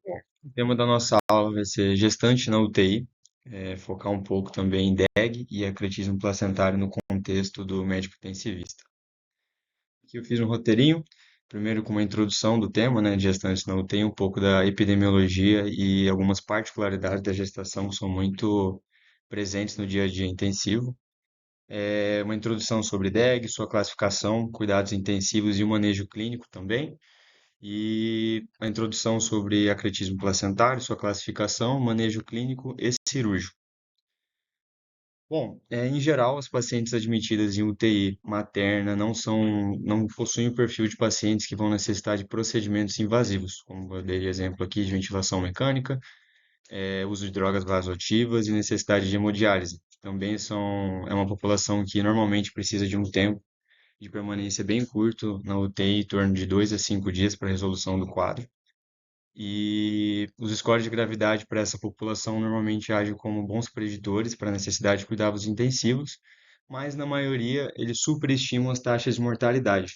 O tema da nossa aula vai ser gestante na UTI, focar um pouco também em DEG e acretismo placentário no contexto do médico intensivista. Aqui eu fiz um roteirinho, primeiro com uma introdução do tema, né, de gestantes na UTI, um pouco da epidemiologia e algumas particularidades da gestação que são muito presentes no dia a dia intensivo. Uma introdução sobre DEG, sua classificação, cuidados intensivos e o manejo clínico também. E a introdução sobre acretismo placentário, sua classificação, manejo clínico e cirúrgico. Bom, em geral, as pacientes admitidas em UTI materna não possuem o perfil de pacientes que vão necessitar de procedimentos invasivos, como eu dei exemplo aqui de ventilação mecânica, uso de drogas vasoativas e necessidade de hemodiálise. Também é uma população que normalmente precisa de um tempo de permanência bem curto na UTI, em torno de 2 a 5 dias para a resolução do quadro. E os scores de gravidade para essa população normalmente agem como bons preditores para a necessidade de cuidados intensivos, mas na maioria eles superestimam as taxas de mortalidade.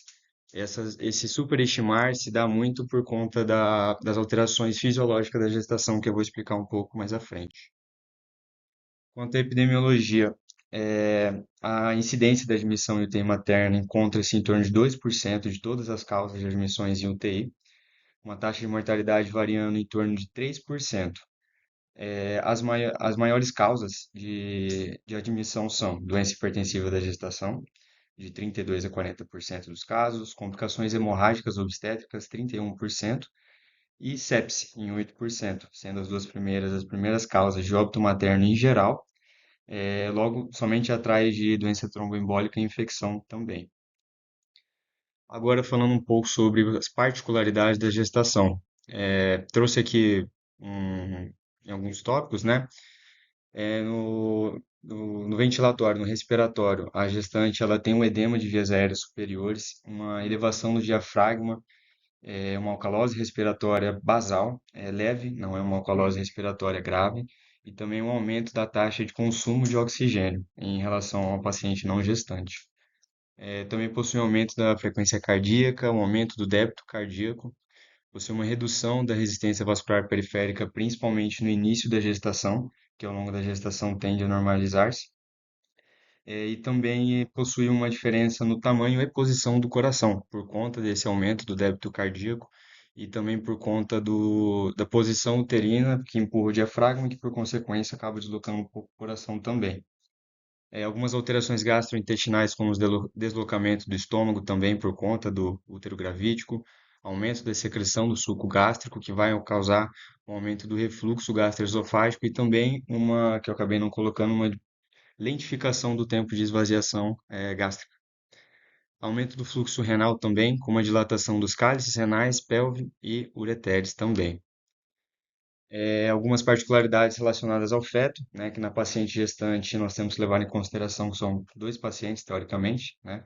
Esse superestimar se dá muito por conta das alterações fisiológicas da gestação, que eu vou explicar um pouco mais à frente. Quanto à epidemiologia, a incidência da admissão em UTI materna encontra-se em torno de 2% de todas as causas de admissões em UTI, uma taxa de mortalidade variando em torno de 3%. As maiores causas de admissão são doença hipertensiva da gestação, de 32 a 40% dos casos, complicações hemorrágicas obstétricas, 31%, e sepse, em 8%, sendo as primeiras causas de óbito materno em geral, logo somente atrás de doença tromboembólica e infecção também. Agora falando um pouco sobre as particularidades da gestação. Trouxe aqui em alguns tópicos, né? No ventilatório, no respiratório, a gestante ela tem um edema de vias aéreas superiores, uma elevação do diafragma, uma alcalose respiratória basal, leve, não é uma alcalose respiratória grave, e também um aumento da taxa de consumo de oxigênio em relação ao paciente não gestante. Também possui um aumento da frequência cardíaca, um aumento do débito cardíaco, possui uma redução da resistência vascular periférica, principalmente no início da gestação, que ao longo da gestação tende a normalizar-se, e também possui uma diferença no tamanho e posição do coração, por conta desse aumento do débito cardíaco e também por conta da posição uterina, que empurra o diafragma, que por consequência acaba deslocando um pouco o coração também. Algumas alterações gastrointestinais, como o deslocamento do estômago, também por conta do útero gravídico, aumento da secreção do suco gástrico, que vai causar um aumento do refluxo gastroesofágico e também uma, que eu acabei não colocando, uma lentificação do tempo de esvaziação gástrica. Aumento do fluxo renal também, com uma dilatação dos cálices renais, pelve e ureteres também. Algumas particularidades relacionadas ao feto, né, que na paciente gestante nós temos que levar em consideração que são dois pacientes, teoricamente, né?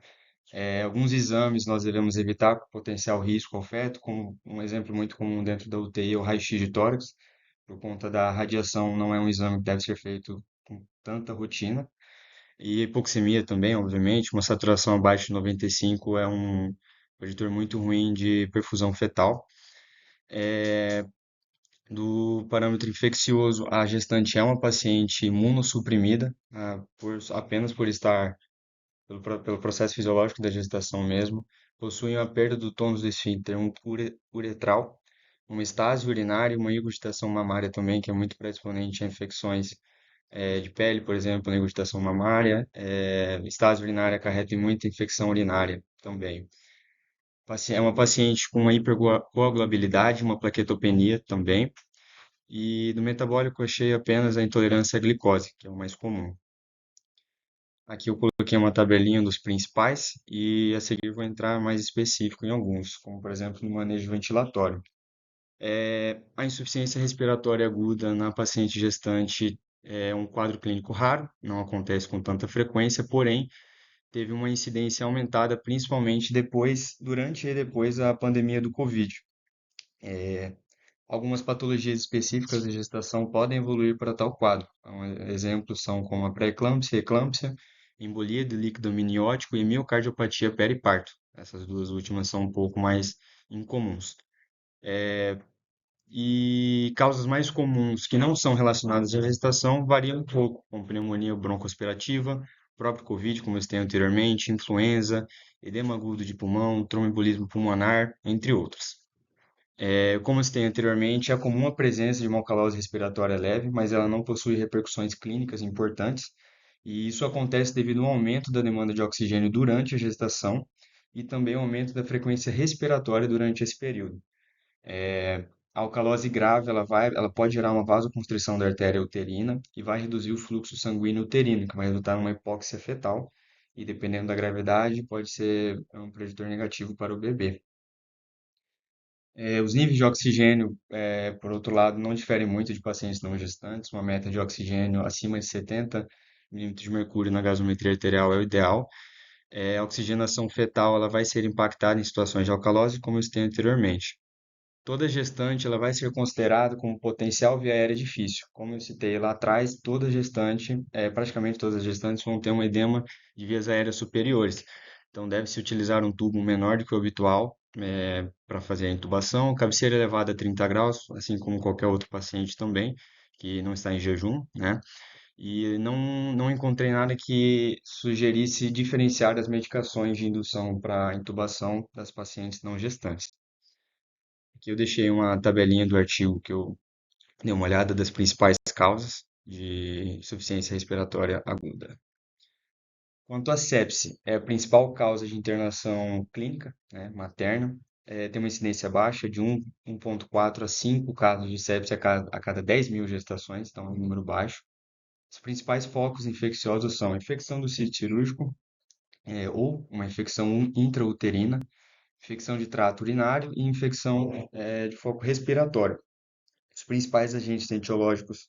Alguns exames nós devemos evitar com potencial risco ao feto, como um exemplo muito comum dentro da UTI é o raio-x de tórax, por conta da radiação não é um exame que deve ser feito com tanta rotina. E hipoxemia também, obviamente, uma saturação abaixo de 95 é um preditor muito ruim de perfusão fetal. Do parâmetro infeccioso, a gestante é uma paciente imunossuprimida, apenas por estar pelo processo fisiológico da gestação mesmo, possui uma perda do tônus do esfíncter uretral, uma estase urinária e uma ingurgitação mamária também, que é muito predisponente a infecções de pele, por exemplo, na ingurgitação mamária. Estase urinária acarreta em muita infecção urinária também. É uma paciente com uma hipercoagulabilidade, uma plaquetopenia também. E do metabólico eu achei apenas a intolerância à glicose, que é o mais comum. Aqui eu coloquei uma tabelinha dos principais e a seguir vou entrar mais específico em alguns, como por exemplo no manejo ventilatório. A insuficiência respiratória aguda na paciente gestante é um quadro clínico raro, não acontece com tanta frequência, porém teve uma incidência aumentada principalmente durante e depois da pandemia do Covid. Algumas patologias específicas da gestação podem evoluir para tal quadro. Então, exemplos são como a pré-eclâmpsia, eclâmpsia, embolia do líquido amniótico e miocardiopatia periparto. Essas duas últimas são um pouco mais incomuns. E causas mais comuns que não são relacionadas à gestação variam um pouco, como pneumonia broncoaspirativa, próprio Covid, como eu citei anteriormente, influenza, edema agudo de pulmão, tromboembolismo pulmonar, entre outras. Como eu citei anteriormente, é comum a presença de uma alcalose respiratória leve, mas ela não possui repercussões clínicas importantes, e isso acontece devido ao aumento da demanda de oxigênio durante a gestação e também ao aumento da frequência respiratória durante esse período. A alcalose grave, ela pode gerar uma vasoconstrição da artéria uterina e vai reduzir o fluxo sanguíneo uterino, que vai resultar numa hipóxia fetal, e dependendo da gravidade, pode ser um preditor negativo para o bebê. Os níveis de oxigênio, por outro lado, não diferem muito de pacientes não gestantes. Uma meta de oxigênio acima de 70 milímetros de mercúrio na gasometria arterial é o ideal. A oxigenação fetal ela vai ser impactada em situações de alcalose, como eu citei anteriormente. Toda gestante ela vai ser considerada como potencial via aérea difícil. Como eu citei lá atrás, toda gestante, praticamente todas as gestantes vão ter um edema de vias aéreas superiores. Então, deve-se utilizar um tubo menor do que o habitual para fazer a intubação, cabeceira elevada a 30 graus, assim como qualquer outro paciente também, que não está em jejum, né? E não encontrei nada que sugerisse diferenciar as medicações de indução para intubação das pacientes não gestantes. Aqui eu deixei uma tabelinha do artigo que eu dei uma olhada das principais causas de insuficiência respiratória aguda. Quanto à sepse, é a principal causa de internação clínica, né, materna. Tem uma incidência baixa de 1,4 a 5 casos de sepse a cada 10 mil gestações, então é um número baixo. Os principais focos infecciosos são infecção do sítio cirúrgico, ou uma infecção intrauterina, infecção de trato urinário e infecção de foco respiratório. Os principais agentes etiológicos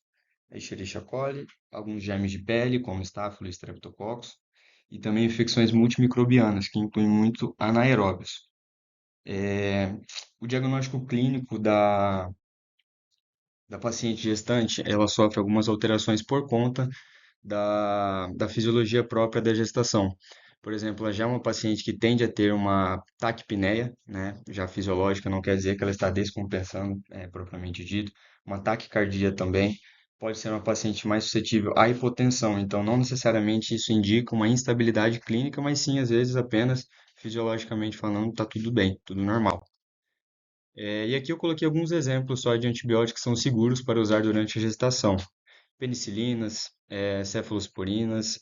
é Escherichia coli, alguns germes de pele, como Staphylococcus e Streptococcus, e também infecções multimicrobianas, que incluem muito anaeróbios. O diagnóstico clínico da paciente gestante, ela sofre algumas alterações por conta da fisiologia própria da gestação. Por exemplo, ela já é uma paciente que tende a ter uma taquipneia, né? Já fisiológica, não quer dizer que ela está descompensando, propriamente dito. Uma taquicardia também. Pode ser uma paciente mais suscetível à hipotensão, então não necessariamente isso indica uma instabilidade clínica, mas sim, às vezes, apenas fisiologicamente falando, está tudo bem, tudo normal. E aqui eu coloquei alguns exemplos só de antibióticos que são seguros para usar durante a gestação. Penicilinas, cefalosporinas,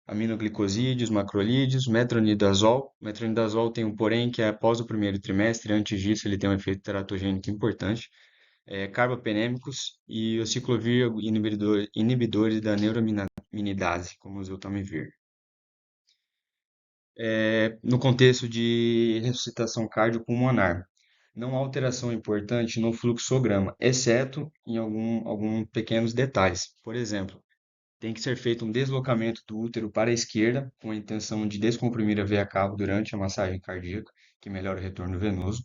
aminoglicosídeos, macrolídeos, metronidazol. Metronidazol tem um porém que é após o primeiro trimestre, antes disso ele tem um efeito teratogênico importante. Carbapenêmicos e o ciclovir inibidores da neuraminidase, como o oseltamivir. No contexto de ressuscitação cardiopulmonar, não há alteração importante no fluxograma, exceto em alguns pequenos detalhes. Por exemplo, tem que ser feito um deslocamento do útero para a esquerda, com a intenção de descomprimir a veia cavo durante a massagem cardíaca, que melhora o retorno venoso.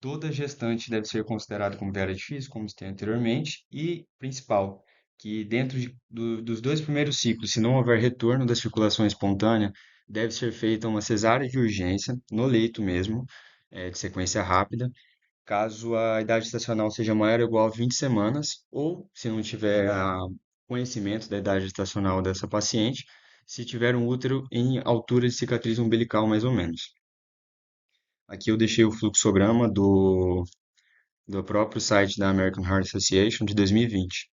Toda gestante deve ser considerada como vera difícil, como citei anteriormente, e principal, que dentro dos dois primeiros ciclos, se não houver retorno da circulação espontânea, deve ser feita uma cesárea de urgência, no leito mesmo, de sequência rápida, caso a idade gestacional seja maior ou igual a 20 semanas, ou se não tiver conhecimento da idade gestacional dessa paciente, se tiver um útero em altura de cicatriz umbilical, mais ou menos. Aqui eu deixei o fluxograma do próprio site da American Heart Association de 2020.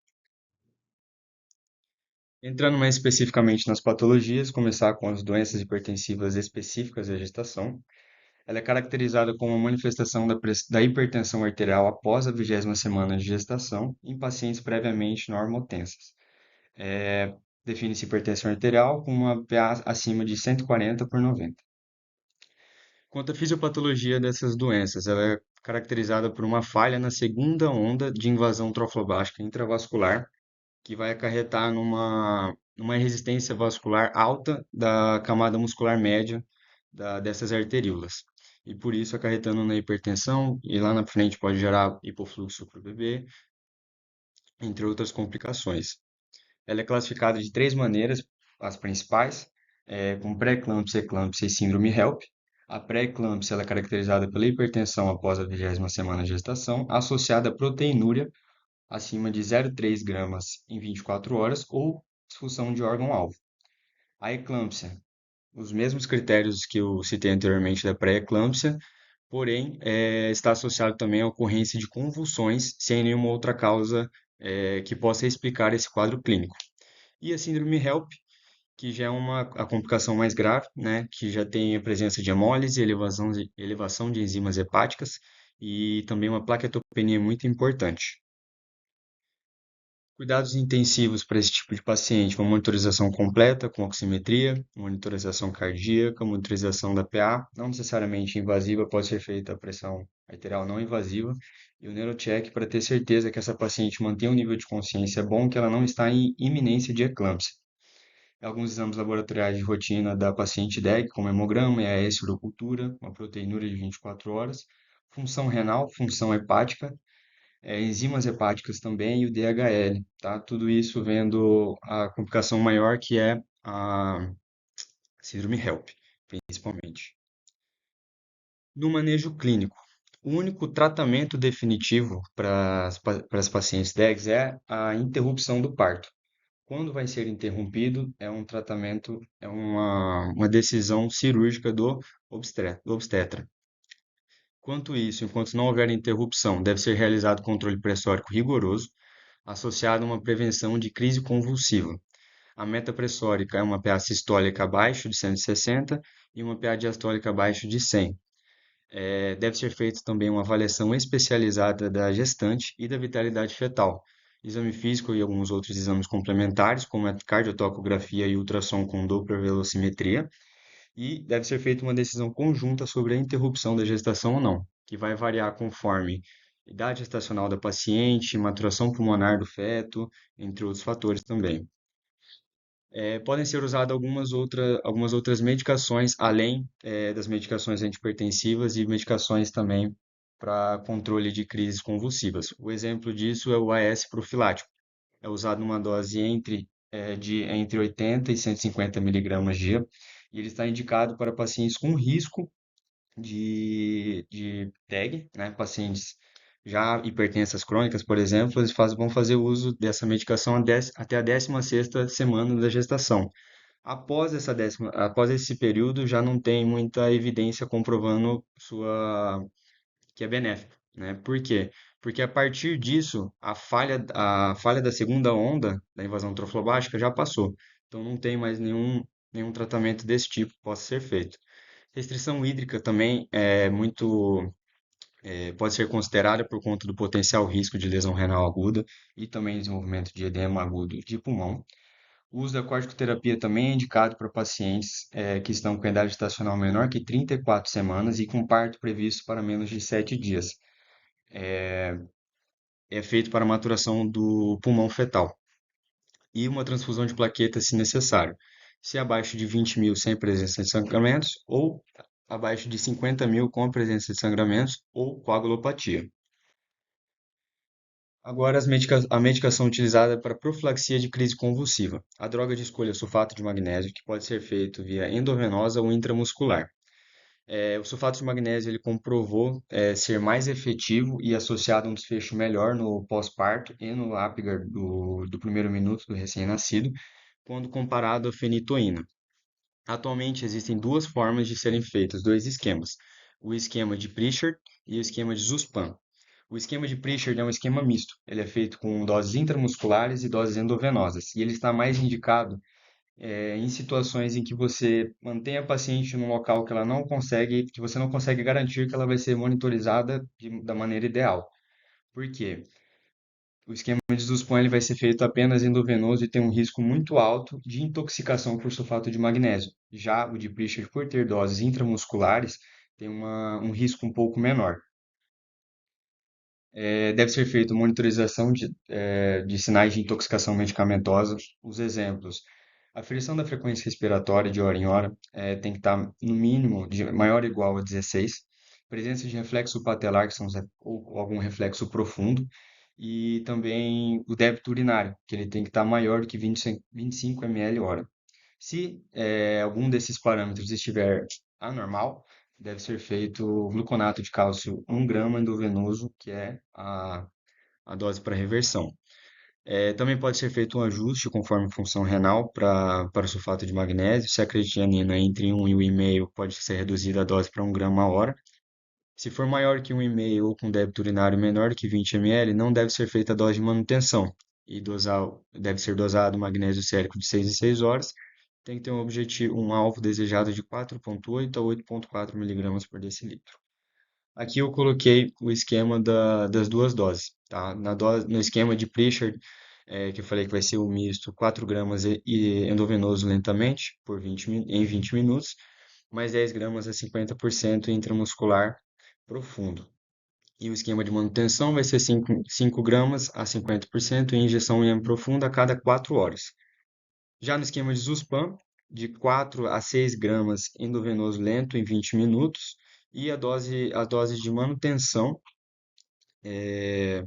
Entrando mais especificamente nas patologias, começar com as doenças hipertensivas específicas da gestação. Ela é caracterizada como uma manifestação da hipertensão arterial após a 20ª semana de gestação em pacientes previamente normotensas. Define-se hipertensão arterial com uma PA acima de 140 por 90. Quanto à fisiopatologia dessas doenças, ela é caracterizada por uma falha na segunda onda de invasão trofoblástica intravascular, que vai acarretar numa resistência vascular alta da camada muscular média dessas arteríolas. E por isso acarretando na hipertensão, e lá na frente pode gerar hipofluxo para o bebê, entre outras complicações. Ela é classificada de três maneiras, as principais, como pré-eclâmpsia, eclâmpsia e síndrome HELP. A pré-eclâmpsia ela é caracterizada pela hipertensão após a 20ª semana de gestação, associada a proteinúria acima de 0,3 gramas em 24 horas ou disfunção de órgão-alvo. A eclâmpsia, os mesmos critérios que eu citei anteriormente da pré-eclâmpsia, porém, está associado também à ocorrência de convulsões sem nenhuma outra causa que possa explicar esse quadro clínico. E a síndrome HELP, que já é a complicação mais grave, né, que já tem a presença de hemólise, elevação de enzimas hepáticas e também uma plaquetopenia muito importante. Cuidados intensivos para esse tipo de paciente, uma monitorização completa com oximetria, monitorização cardíaca, monitorização da PA, não necessariamente invasiva, pode ser feita a pressão arterial não invasiva, e o neurocheck para ter certeza que essa paciente mantém um nível de consciência bom, que ela não está em iminência de eclâmpsia. Alguns exames laboratoriais de rotina da paciente DEG, como hemograma, EAS, urocultura, uma proteinúria de 24 horas, função renal, função hepática, enzimas hepáticas também e o DHL, tá? Tudo isso vendo a complicação maior que é a síndrome HELP, principalmente. No manejo clínico, o único tratamento definitivo para as pacientes DEGs é a interrupção do parto. Quando vai ser interrompido, é um tratamento, é uma decisão cirúrgica do obstetra. Quanto isso, enquanto não houver interrupção, deve ser realizado controle pressórico rigoroso, associado a uma prevenção de crise convulsiva. A meta pressórica é uma PA sistólica abaixo de 160 e uma PA diastólica abaixo de 100. Deve ser feita também uma avaliação especializada da gestante e da vitalidade fetal. Exame físico e alguns outros exames complementares, como a cardiotocografia e ultrassom com Doppler velocimetria. E deve ser feita uma decisão conjunta sobre a interrupção da gestação ou não, que vai variar conforme idade gestacional da paciente, maturação pulmonar do feto, entre outros fatores também. Podem ser usadas algumas outras medicações, além das medicações antipertensivas e medicações também para controle de crises convulsivas. O exemplo disso é o AS profilático. É usado numa dose entre 80 e 150 miligramas dia, e ele está indicado para pacientes com risco de TEG, né? Pacientes já hipertensas crônicas, por exemplo, vão fazer uso dessa medicação até a 16ª semana da gestação. Após esse período, já não tem muita evidência comprovando que é benéfico, né? Por quê? Porque a partir disso, a falha da segunda onda da invasão troflobástica já passou. Então não tem mais nenhum tratamento desse tipo que possa ser feito. Restrição hídrica também pode ser considerada por conta do potencial risco de lesão renal aguda e também desenvolvimento de edema agudo de pulmão. O uso da corticoterapia também é indicado para pacientes que estão com idade gestacional menor que 34 semanas e com parto previsto para menos de 7 dias. É feito para maturação do pulmão fetal e uma transfusão de plaquetas se necessário, se abaixo de 20 mil sem presença de sangramentos ou abaixo de 50 mil com a presença de sangramentos ou coagulopatia. Agora, a medicação utilizada para profilaxia de crise convulsiva. A droga de escolha é sulfato de magnésio, que pode ser feito via endovenosa ou intramuscular. O sulfato de magnésio ele comprovou ser mais efetivo e associado a um desfecho melhor no pós-parto e no Apgar do primeiro minuto do recém-nascido, quando comparado à fenitoína. Atualmente existem duas formas de serem feitos, dois esquemas: o esquema de Pritchard e o esquema de Zuspam. O esquema de Pritchard é um esquema misto. Ele é feito com doses intramusculares e doses endovenosas, e ele está mais indicado em situações em que você mantém a paciente num local que ela não consegue, que você não consegue garantir que ela vai ser monitorizada da maneira ideal. Por quê? O esquema de Zuspam ele vai ser feito apenas endovenoso e tem um risco muito alto de intoxicação por sulfato de magnésio. Já o de Pritchard, por ter doses intramusculares, tem um risco um pouco menor. Deve ser feita monitorização de sinais de intoxicação medicamentosa. Os exemplos: aferição da frequência respiratória de hora em hora tem que estar no mínimo de maior ou igual a 16. Presença de reflexo patelar, ou algum reflexo profundo. E também o débito urinário, que ele tem que estar maior do que 25 ml hora. Se algum desses parâmetros estiver anormal, deve ser feito gluconato de cálcio 1 grama endovenoso, que é a dose para reversão. Também pode ser feito um ajuste conforme função renal para o sulfato de magnésio. Se a creatinina é entre 1 e 1,5, pode ser reduzida a dose para 1 grama a hora. Se for maior que 1,5 ou com débito urinário menor que 20 ml, não deve ser feita a dose de manutenção. E deve ser dosado o magnésio sérico de 6 em 6 horas. Tem que ter um objetivo, um alvo desejado de 4,8 a 8,4 miligramas por decilitro. Aqui eu coloquei o esquema das duas doses, tá? No esquema de Pritchard, que eu falei que vai ser o misto 4 gramas e endovenoso lentamente em 20 minutos, mais 10 gramas a 50% intramuscular profundo. E o esquema de manutenção vai ser 5 gramas a 50% em injeção em profunda a cada 4 horas. Já no esquema de Suspam, de 4 a 6 gramas endovenoso lento em 20 minutos. E a dose de manutenção é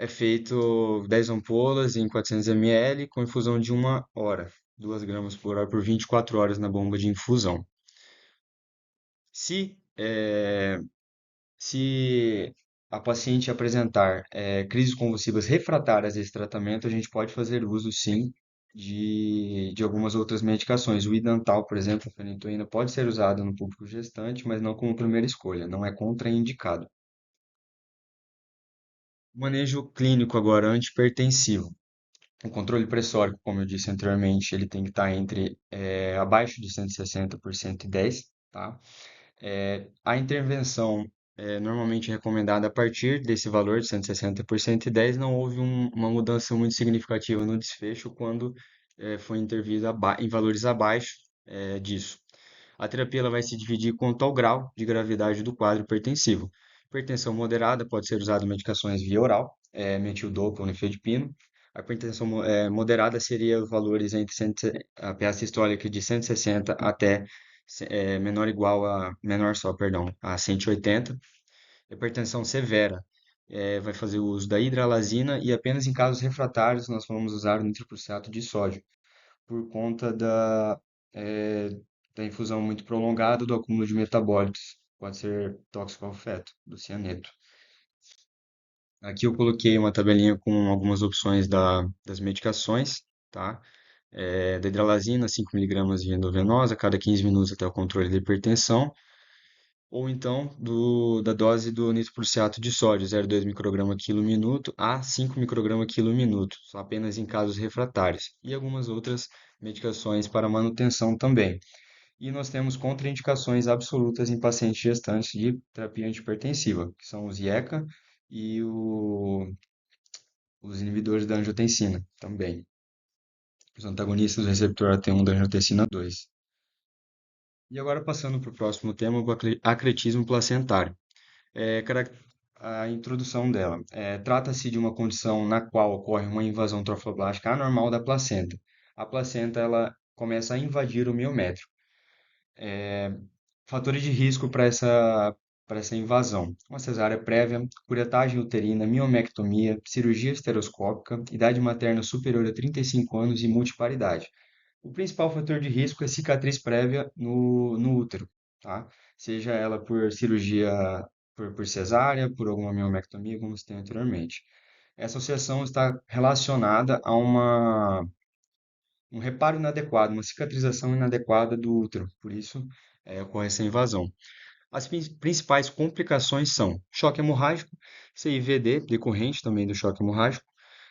feito 10 ampolas em 400 ml com infusão de 1 hora, 2 gramas por hora por 24 horas na bomba de infusão. Se, é, se a paciente apresentar crises convulsivas refratárias a esse tratamento, a gente pode fazer uso, sim, de algumas outras medicações. O Idantal, por exemplo, a fenitoína, pode ser usada no público gestante, mas não como primeira escolha, não é contraindicado. Manejo clínico agora, antipertensivo. O controle pressórico, como eu disse anteriormente, ele tem que estar abaixo de 160 por 110, tá? A intervenção é normalmente recomendada a partir desse valor de 160 por 110. Não houve uma mudança muito significativa no desfecho quando foi intervido em valores abaixo disso. A terapia ela vai se dividir quanto ao grau de gravidade do quadro hipertensivo. Hipertensão moderada pode ser usada medicações via oral, metildopa ou nifedipino. A hipertensão moderada seria os valores entre a pH sistólica de 160 até menor só, perdão, a 180. Hipertensão severa vai fazer o uso da hidralazina e apenas em casos refratários nós vamos usar o nitroprusiato de sódio por conta eh, da infusão muito prolongada do acúmulo de metabólitos. Pode ser tóxico ao feto, do cianeto. Aqui eu coloquei uma tabelinha com algumas opções das medicações, tá? Da hidralazina, 5 miligramas via endovenosa, a cada 15 minutos até o controle da hipertensão. Ou então da dose do nitroprusiato de sódio, 0,2 micrograma quilo minuto a 5 micrograma quilo minuto, só apenas em casos refratários. E algumas outras medicações para manutenção também. E nós temos contraindicações absolutas em pacientes gestantes de terapia antihipertensiva, que são os IECA e os inibidores da angiotensina também. Os antagonistas do receptor AT1 da angiotensina 2. E agora passando para o próximo tema, o acretismo placentário. É, a introdução dela. Trata-se de uma condição na qual ocorre uma invasão trofoblástica anormal da placenta. A placenta ela começa a invadir o miométrio. Fatores de risco para essa invasão: uma cesárea prévia, curetagem uterina, miomectomia, cirurgia esteroscópica, idade materna superior a 35 anos e multiparidade. O principal fator de risco é cicatriz prévia no útero, tá? Seja ela por cirurgia por cesárea, por alguma miomectomia, como se tem anteriormente. Essa associação está relacionada a um reparo inadequado, uma cicatrização inadequada do útero, por isso ocorre essa invasão. As principais complicações são choque hemorrágico, CIVD, decorrente também do choque hemorrágico,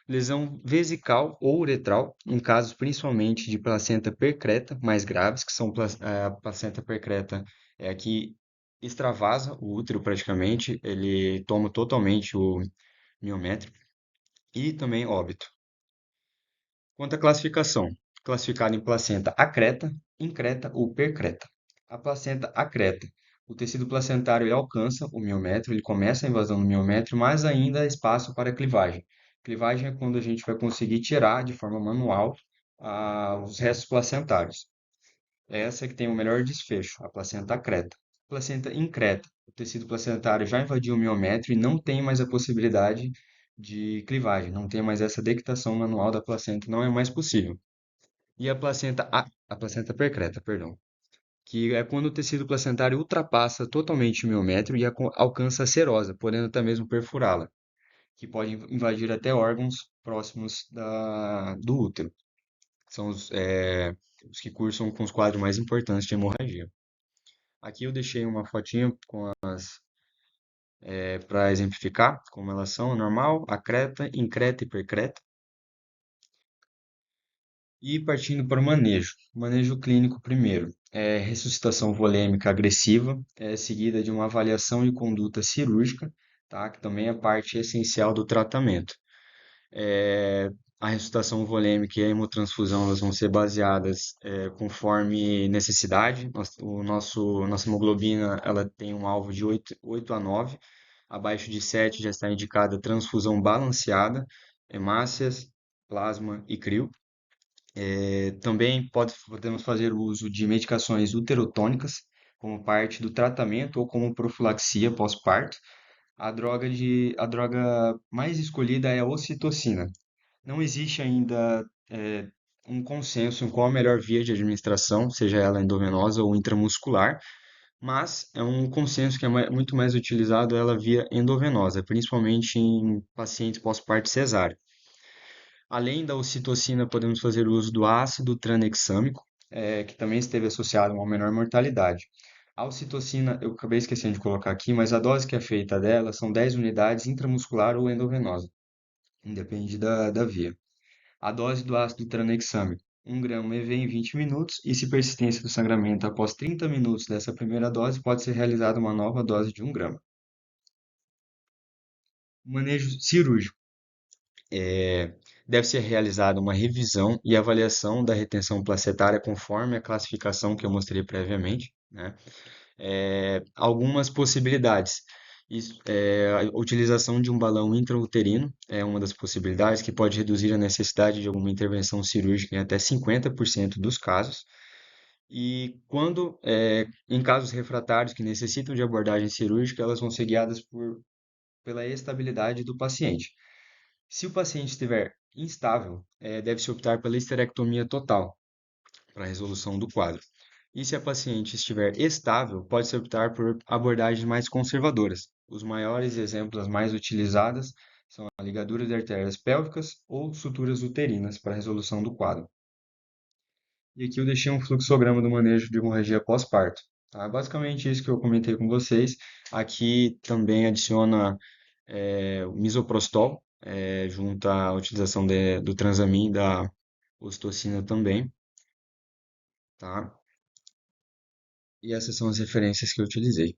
lesão vesical ou uretral, em casos principalmente de placenta percreta mais graves, que são a placenta percreta é a que extravasa o útero praticamente, ele toma totalmente o miométrio, e também óbito. Quanto à classificação, classificada em placenta acreta, increta ou percreta. A placenta acreta, o tecido placentário ele alcança o miométrio, ele começa a invasão do miométrio, mas ainda há espaço para clivagem. Clivagem é quando a gente vai conseguir tirar de forma manual os restos placentários. É essa que tem o melhor desfecho, a placenta acreta. Placenta increta, o tecido placentário já invadiu o miométrio e não tem mais a possibilidade de clivagem, não tem mais essa dectação manual da placenta, não é mais possível. E a placenta percreta, perdão. que é quando o tecido placentário ultrapassa totalmente o miométrio e alcança a serose, podendo até mesmo perfurá-la, que pode invadir até órgãos próximos do útero. São os que cursam com os quadros mais importantes de hemorragia. Aqui eu deixei uma fotinha para exemplificar como elas são, normal, acreta, increta e percreta. E partindo para o manejo. Manejo clínico primeiro. Ressuscitação volêmica agressiva, seguida de uma avaliação e conduta cirúrgica, tá? Que também é parte essencial do tratamento. É, a ressuscitação volêmica e a hemotransfusão elas vão ser baseadas conforme necessidade. Nossa hemoglobina ela tem um alvo de 8 a 9. Abaixo de 7 já está indicada transfusão balanceada, hemácias, plasma e crio. Também podemos fazer uso de medicações uterotônicas como parte do tratamento ou como profilaxia pós-parto. A droga mais escolhida é a ocitocina. Não existe ainda um consenso em qual a melhor via de administração, seja ela endovenosa ou intramuscular, mas é um consenso que é muito mais utilizado ela via endovenosa, principalmente em pacientes pós-parto cesáreo. Além da ocitocina, podemos fazer uso do ácido tranexâmico, que também esteve associado a uma menor mortalidade. A ocitocina, eu acabei esquecendo de colocar aqui, mas a dose que é feita dela são 10 unidades intramuscular ou endovenosa, independe da via. A dose do ácido tranexâmico, 1 grama EV em 20 minutos, e se persistência do sangramento após 30 minutos dessa primeira dose, pode ser realizada uma nova dose de 1 grama. Manejo cirúrgico. Deve ser realizada uma revisão e avaliação da retenção placentária conforme a classificação que eu mostrei previamente, né? Algumas possibilidades. A utilização de um balão intrauterino é uma das possibilidades que pode reduzir a necessidade de alguma intervenção cirúrgica em até 50% dos casos. E em casos refratários que necessitam de abordagem cirúrgica, elas vão ser guiadas pela estabilidade do paciente. Se o paciente estiver instável, deve-se optar pela esterectomia total para a resolução do quadro. E se a paciente estiver estável, pode-se optar por abordagens mais conservadoras. Os maiores exemplos, as mais utilizadas, são a ligadura de artérias pélvicas ou suturas uterinas para a resolução do quadro. E aqui eu deixei um fluxograma do manejo de hemorragia pós-parto. Tá? Basicamente isso que eu comentei com vocês. Aqui também adiciona o misoprostol, junto à utilização do transamin e da ocitocina também, tá? E essas são as referências que eu utilizei.